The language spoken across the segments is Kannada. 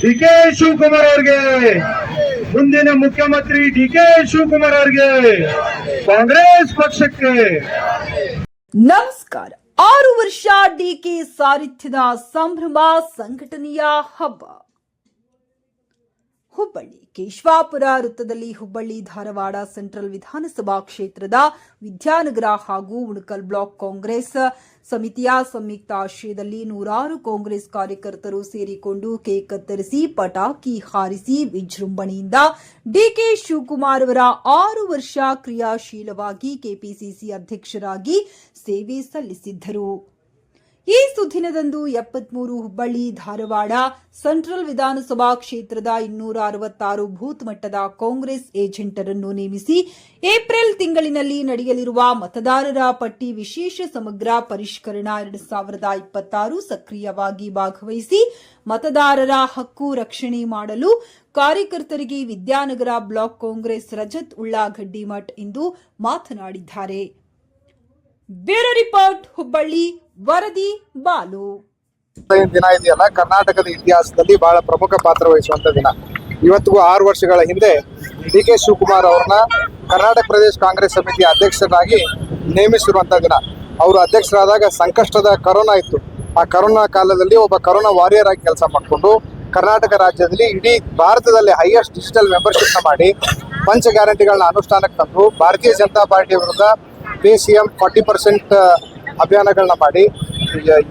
ಡಿ.ಕೆ. ಶಿವಕುಮಾರ್ ಅವರಿಗೆ, ಮುಂದಿನ ಮುಖ್ಯಮಂತ್ರಿ ಡಿ.ಕೆ. ಶಿವಕುಮಾರ್ ಅವರಿಗೆ, ಕಾಂಗ್ರೆಸ್ ಪಕ್ಷಕ್ಕೆ. ನಮಸ್ಕಾರ. 6 ವರ್ಷ ಡಿಕೆ ಸಾರಥ್ಯದ ಸಂಭ್ರಮ, ಸಂಘಟನೆಯ ಹಬ್ಬ. ಹುಬ್ಬಳ್ಳಿ ಕೇಶವಾಪುರ ವೃತ್ತದಲ್ಲಿ ಹುಬ್ಬಳ್ಳಿ ಧಾರವಾಡ ಸೆಂಟ್ರಲ್ ವಿಧಾನಸಭಾ ಕ್ಷೇತ್ರದ ವಿದ್ಯಾನಗರ ಹಾಗೂ ಉಣಕಲ್ ಬ್ಲಾಕ್ ಕಾಂಗ್ರೆಸ್ ಸಮಿತಿಯ ಸಂಯುಕ್ತ ಆಶ್ರಯದಲ್ಲಿ ನೂರಾರು ಕಾಂಗ್ರೆಸ್ ಕಾರ್ಯಕರ್ತರು ಸೇರಿಕೊಂಡು ಕೇಕ್ ಕತ್ತರಿಸಿ ಪಟಾಕಿ ಹಾರಿಸಿ ವಿಜೃಂಭಣೆಯಿಂದ ಡಿಕೆ ಶಿವಕುಮಾರ್ ಅವರ 6 ವರ್ಷ ಕ್ರಿಯಾಶೀಲವಾಗಿ ಕೆಪಿಸಿಸಿ ಅಧ್ಯಕ್ಷರಾಗಿ ಸೇವೆ ಸಲ್ಲಿಸಿದ್ದರು. ಈ ಸುದಿನದಂದು 73 ಹುಬ್ಬಳ್ಳಿ ಧಾರವಾಡ ಸೆಂಟ್ರಲ್ ವಿಧಾನಸಭಾ ಕ್ಷೇತ್ರದ 266 ಬೂತ್ ಮಟ್ಟದ ಕಾಂಗ್ರೆಸ್ ಏಜೆಂಟರನ್ನು ನೇಮಿಸಿ ಏಪ್ರಿಲ್ ತಿಂಗಳಿನಲ್ಲಿ ನಡೆಯಲಿರುವ ಮತದಾರರ ಪಟ್ಟಿ ವಿಶೇಷ ಸಮಗ್ರ ಪರಿಷ್ಕರಣಾ 2026 ಸಕ್ರಿಯವಾಗಿ ಭಾಗವಹಿಸಿ ಮತದಾರರ ಹಕ್ಕು ರಕ್ಷಣೆ ಮಾಡಲು ಕಾರ್ಯಕರ್ತರಿಗೆ ವಿದ್ಯಾನಗರ ಬ್ಲಾಕ್ ಕಾಂಗ್ರೆಸ್ ರಜತ್ ಉಳ್ಳಾಗಡ್ಡಿ ಮಠ್ ಎಂದು ಮಾತನಾಡಿದ್ದಾರೆ. Bureau report, Hubballi. ವರದಿ ಬಾಲು. ದಿನ ಇದೆಯಲ್ಲ, ಕರ್ನಾಟಕದ ಇತಿಹಾಸದಲ್ಲಿ ಬಹಳ ಪ್ರಮುಖ ಪಾತ್ರ ವಹಿಸುವಂತ ದಿನ. ಇವತ್ತಿಗೂ 6 ವರ್ಷಗಳ ಹಿಂದೆ ಡಿ.ಕೆ. ಶಿವಕುಮಾರ್ ಅವರನ್ನ ಕರ್ನಾಟಕ ಪ್ರದೇಶ ಕಾಂಗ್ರೆಸ್ ಸಮಿತಿಯ ಅಧ್ಯಕ್ಷರಾಗಿ ನೇಮಿಸಿರುವಂತ ದಿನ. ಅವರು ಅಧ್ಯಕ್ಷರಾದಾಗ ಸಂಕಷ್ಟದ ಕರೋನಾ ಇತ್ತು. ಆ ಕರೋನಾ ಕಾಲದಲ್ಲಿ ಒಬ್ಬ ಕರೋನಾ ವಾರಿಯರ್ ಆಗಿ ಕೆಲಸ ಮಾಡಿಕೊಂಡು ಕರ್ನಾಟಕ ರಾಜ್ಯದಲ್ಲಿ ಇಡೀ ಭಾರತದಲ್ಲಿ ಹೈಯೆಸ್ಟ್ ಡಿಜಿಟಲ್ ಮೆಂಬರ್ಶಿಪ್ ನ ಮಾಡಿ ಪಂಚ ಗ್ಯಾರಂಟಿಗಳನ್ನ ಅನುಷ್ಠಾನಕ್ಕೆ ತಂದು ಭಾರತೀಯ ಜನತಾ ಪಾರ್ಟಿ ವಿರುದ್ಧ PCM 40% ಅಭಿಯಾನಗಳನ್ನ ಮಾಡಿ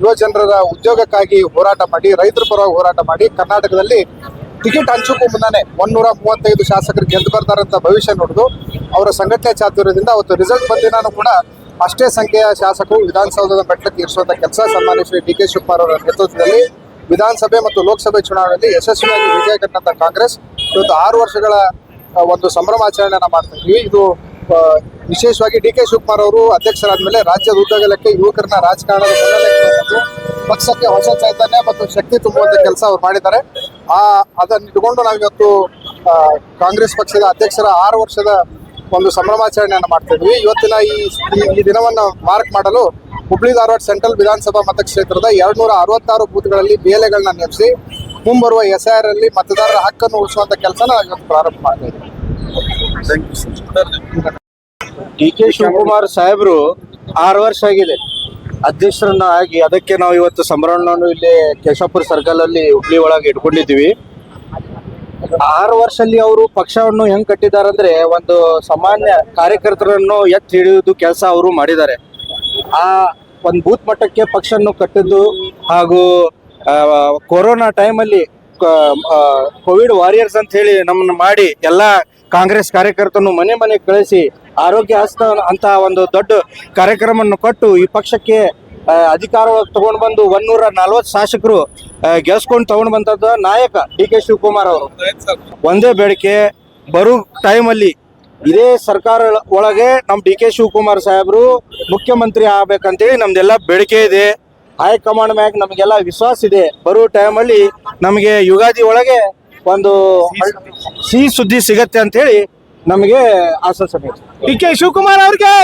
ಯುವ ಜನರ ಉದ್ಯೋಗಕ್ಕಾಗಿ ಹೋರಾಟ ಮಾಡಿ ರೈತರ ಪರವಾಗಿ ಹೋರಾಟ ಮಾಡಿ ಕರ್ನಾಟಕದಲ್ಲಿ ಟಿಕೆಟ್ ಹಂಚಕ್ಕೂ ಮುನ್ನನೇ 135 ಶಾಸಕರು ಗೆದ್ದು ಬರ್ತಾರಂತ ಭವಿಷ್ಯ ನೋಡಿದು ಅವರ ಸಂಘಟನೆ ಚಾತುರ್ಯದಿಂದ ಅವತ್ತು ರಿಸಲ್ಟ್ ಬಂದಿನಾನು ಕೂಡ ಅಷ್ಟೇ ಸಂಖ್ಯೆಯ ಶಾಸಕರು ವಿಧಾನಸೌಧದ ಮೆಟ್ಲಕ್ಕೆ ಇರಿಸುವಂತ ಕೆಲಸ ಸನ್ಮಾನ್ಯ ಶ್ರೀ ಡಿ.ಕೆ. ಶಿವಕುಮಾರ್ ಅವರ ನೇತೃತ್ವದಲ್ಲಿ ವಿಧಾನಸಭೆ ಮತ್ತು ಲೋಕಸಭೆ ಚುನಾವಣೆಯಲ್ಲಿ ಯಶಸ್ವಿಯಾಗಿ ವಿಜಯ ಕಂಡಂತ ಕಾಂಗ್ರೆಸ್ ಇವತ್ತು 6 ವರ್ಷಗಳ ಒಂದು ಸಂಭ್ರಮಾಚರಣೆಯನ್ನ ಮಾಡ್ತಾ ಇದ್ವಿ. ಇದು ವಿಶೇಷವಾಗಿ ಡಿ.ಕೆ. ಶಿವಕುಮಾರ್ ಅವರು ಅಧ್ಯಕ್ಷರಾದ್ಮೇಲೆ ರಾಜ್ಯದ ಉದ್ದಗಲಕ್ಕೆ ಯುವಕರನ್ನ ರಾಜಕಾರಣದ ಮುನ್ನಡೆಗೆ ಪಕ್ಷಕ್ಕೆ ಹೊಸ ಚೈತನ್ಯ ಮತ್ತು ಶಕ್ತಿ ತುಂಬುವಂತ ಕೆಲಸ ಅವ್ರು ಮಾಡಿದ್ದಾರೆ. ಅದನ್ನ ಇಟ್ಕೊಂಡು ನಾವಿವತ್ತು ಕಾಂಗ್ರೆಸ್ ಪಕ್ಷದ ಅಧ್ಯಕ್ಷರ 6 ವರ್ಷದ ಒಂದು ಸಂಭ್ರಮಾಚರಣೆಯನ್ನು ಮಾಡ್ತಾ ಇದ್ವಿ. ಇವತ್ತಿನ ಈ ದಿನವನ್ನು ಮಾರ್ಕ್ ಮಾಡಲು ಹುಬ್ಬಳ್ಳಿ ಧಾರವಾಡ ಸೆಂಟ್ರಲ್ ವಿಧಾನಸಭಾ ಮತಕ್ಷೇತ್ರದ 266 ಬೂತ್ಗಳಲ್ಲಿ ಬೇಲೆಗಳನ್ನ ನೇಮಿಸಿ ಮುಂಬರುವ SIR ಅಲ್ಲಿ ಮತದಾರರ ಹಕ್ಕನ್ನು ಉಳಿಸುವಂತ ಕೆಲಸನ ಇವತ್ತು ಪ್ರಾರಂಭ ಮಾಡ್ತಾ ಇದ್ದೀವಿ. ಡಿ.ಕೆ. ಶಿವಕುಮಾರ್ ಸಾಹೇಬರು 6 ವರ್ಷ ಆಗಿದೆ ಅಧ್ಯಕ್ಷರನ್ನ ಆಗಿ. ಅದಕ್ಕೆ ನಾವು ಇವತ್ತು ಸಂಭ್ರಮವನ್ನು ಇಲ್ಲಿ ಕೇಶವಾಪುರ ಸರ್ಕಲ್ ಅಲ್ಲಿ ಹುಬ್ಳಿ ಒಳಗೆ ಇಟ್ಕೊಂಡಿದ್ದೀವಿ. 6 ವರ್ಷದಲ್ಲಿ ಅವರು ಪಕ್ಷವನ್ನು ಹೆಂಗ್ ಕಟ್ಟಿದ್ದಾರೆ ಅಂದ್ರೆ ಒಂದು ಸಾಮಾನ್ಯ ಕಾರ್ಯಕರ್ತರನ್ನು ಎತ್ತಿ ಹಿಡಿಯುವುದು ಕೆಲಸ ಅವರು ಮಾಡಿದ್ದಾರೆ. ಆ ಒಂದು ಬೂತ್ ಮಟ್ಟಕ್ಕೆ ಪಕ್ಷವನ್ನು ಕಟ್ಟಿದ್ದು ಹಾಗೂ ಕೊರೋನಾ ಟೈಮಲ್ಲಿ ಕೋವಿಡ್ ವಾರಿಯರ್ಸ್ ಅಂತ ಹೇಳಿ ನಮ್ಮನ್ನು ಮಾಡಿ ಎಲ್ಲಾ ಕಾಂಗ್ರೆಸ್ ಕಾರ್ಯಕರ್ತರನ್ನು ಮನೆ ಮನೆ ಕಳಿಸಿ ಆರೋಗ್ಯ ಹಸ್ತ ಅಂತ ಒಂದು ದೊಡ್ಡ ಕಾರ್ಯಕ್ರಮವನ್ನು ಕೊಟ್ಟು ಈ ಪಕ್ಷಕ್ಕೆ ಅಧಿಕಾರ ತಗೊಂಡು ಬಂದು 140 ಶಾಸಕರು ಗೆಲ್ಸ್ಕೊಂಡು ತಗೊಂಡು ಬಂದದ್ದು ನಾಯಕ ಡಿ.ಕೆ. ಶಿವಕುಮಾರ್ ಅವರು. ಒಂದೇ ಬೇಡಿಕೆ, ಬರೋ ಟೈಮಲ್ಲಿ ಇದೇ ಸರ್ಕಾರ ಒಳಗೆ ನಮ್ ಡಿ.ಕೆ. ಶಿವಕುಮಾರ್ ಸಾಹೇಬರು ಮುಖ್ಯಮಂತ್ರಿ ಆಗ್ಬೇಕಂತೇಳಿ ನಮ್ದೆಲ್ಲ ಬೇಡಿಕೆ ಇದೆ. ಹೈಕಮಾಂಡ್ ಮ್ಯಾಗ ನಮಗೆಲ್ಲ ವಿಶ್ವಾಸ ಇದೆ. ಬರೋ ಟೈಮಲ್ಲಿ ನಮಗೆ ಯುಗಾದಿ ಒಳಗೆ ಒಂದು ಸಿಹಿ ಸುದ್ದಿ ಸಿಗತ್ತೆ ಅಂತ ಹೇಳಿ ನಮಗೆ ಆಶ್ವಾಸನೆ ಇದೆ. ಡಿ.ಕೆ. ಶಿವಕುಮಾರ್ ಅವ್ರಿಗೆ